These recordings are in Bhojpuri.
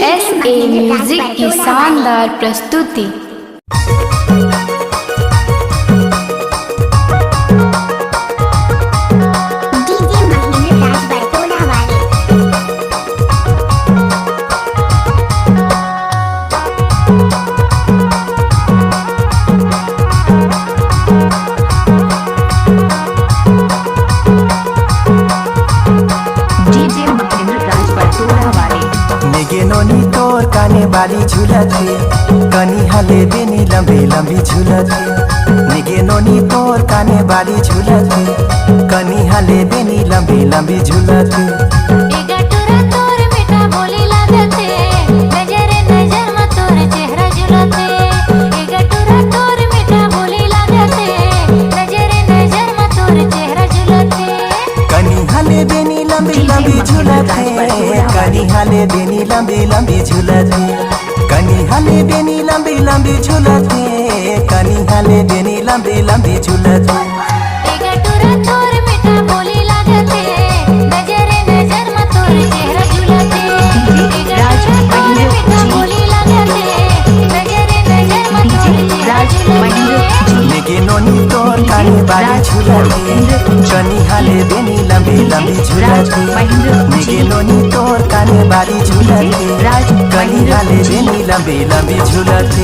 SA म्यूजिक की शानदार प्रस्तुति। नोनी तोर काने बाली झूलथे कनी हले बेनी लंबी लंबी झूलथे निगे नोनी तोर काने बाली झूलथे कनी हले बेनी लंबी लंबी झूलथे गटुरा तोर मीठा बोली लागथे नजर नजर में तोर चेहरा झूलथे गटुरा तोर मीठा बोली लागथे नजर नजर में तोर चेहरा झूलथे कनी हले बेनी लंबी लंबी झूलथे कनी हले बेनी लंबी लंबी झूलथे कनी हले बेनी लंबी लंबी झूलथे कनी हले बेनी लंबी लंबी झूलथे गटुरा तोर मीठा बोली लागथे नजर नजर में तोर चेहरा झूलथे गटुरा तोर मीठा बोली लागथे नजर नजर में तोर चेहरा झूलथे निगे नोनी तोर काने बाली झूलथे कनी हले बेनी लंबी लंबी झूलथे निगे नोनी तोर काने बाली झूलथे कनी हले बेनी लंबी लंबी झूलथे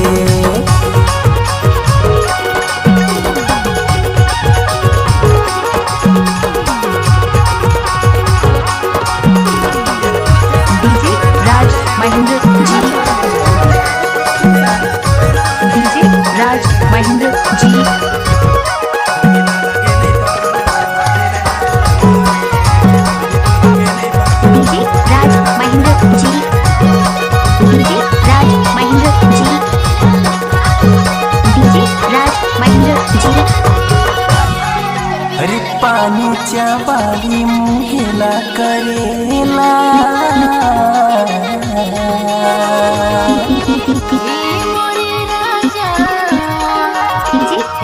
पानी चाबाली मुहेला करेला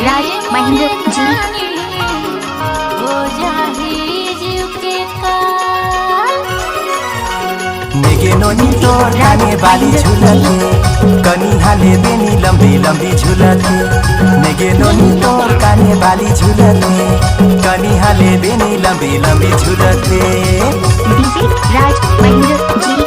राज महेंद्र जी हो जाही जीव के काल निगे नोनी तोर काने बाली झूलथे कनी हले बेनी लंबी लंबी झूलथे निगे नोनी तोर काने बाली झूलथे कनी हले बेनी लंबी लंबी झूलथे राज महेंद्र जी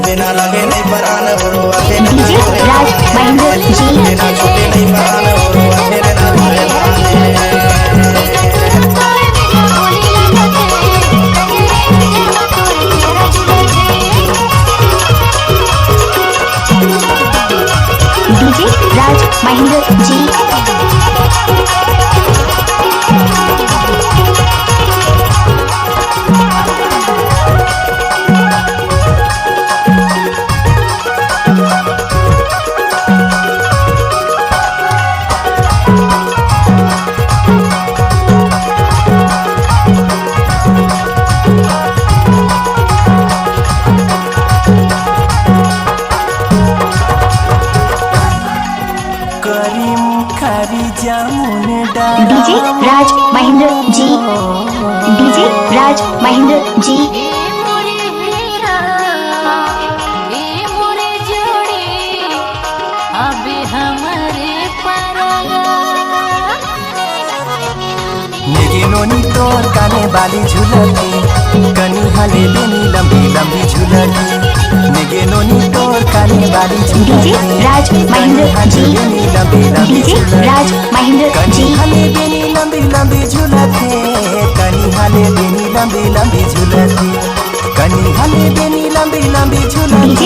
बिना लगे नहीं परान राज महेंद्र जी राज महेंद्र जी डीजे राज महेंद्र जी डीजे राज महेंद्र जी निगे नोनी तोर काने बाली झूलथे कनी हले बेनी लंबी लंबी झूलथे निगे नोनी तोर काने बाली झूलथे राज महेंद्र जी लंबी लंबी राज महेंद्र जी हले बेनी लंबी लंबी झूलथे कनी हले बेनी लंबी लंबी झूलथे कनी हले बेनी लंबी लंबी लंबी झूलते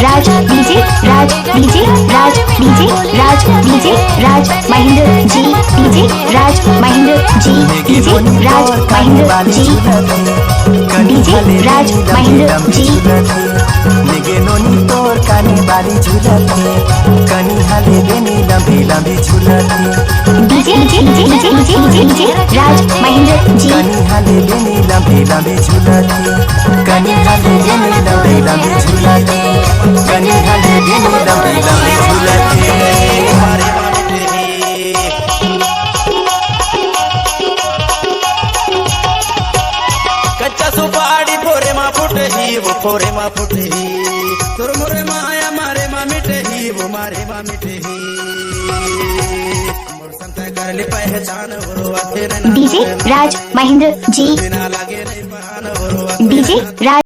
राज डीजे राज डीजे राज डीजे राज डीजे राज महेंद्र जी डीजे राज महेंद्र जी डीजे राज महेंद्र जी डीजे राज महेंद्र जी नेगे नोनी तोर काने बाली झूलते कनी हाले बेनी लंबी लंबी झूलते डीजे डीजे राज महेंद्र जी कनी हाले बेनी लंबी लंबी झूलते कनी हाले बेनी लंबी लंबी झूलते कनी हाले बेनी लंबी लंबी झूलते कच्चा सुपारी फोरे मा फुटे ही वो फोरे मा फुटे ही तुर मोरे माया मारे मा मिटे ही वो मारे मा मिटे ही मोर संता करले पहचान वो तेरे डीजे राज महेंद्र जी बिना लागे नहीं बहाना वो डीजे राज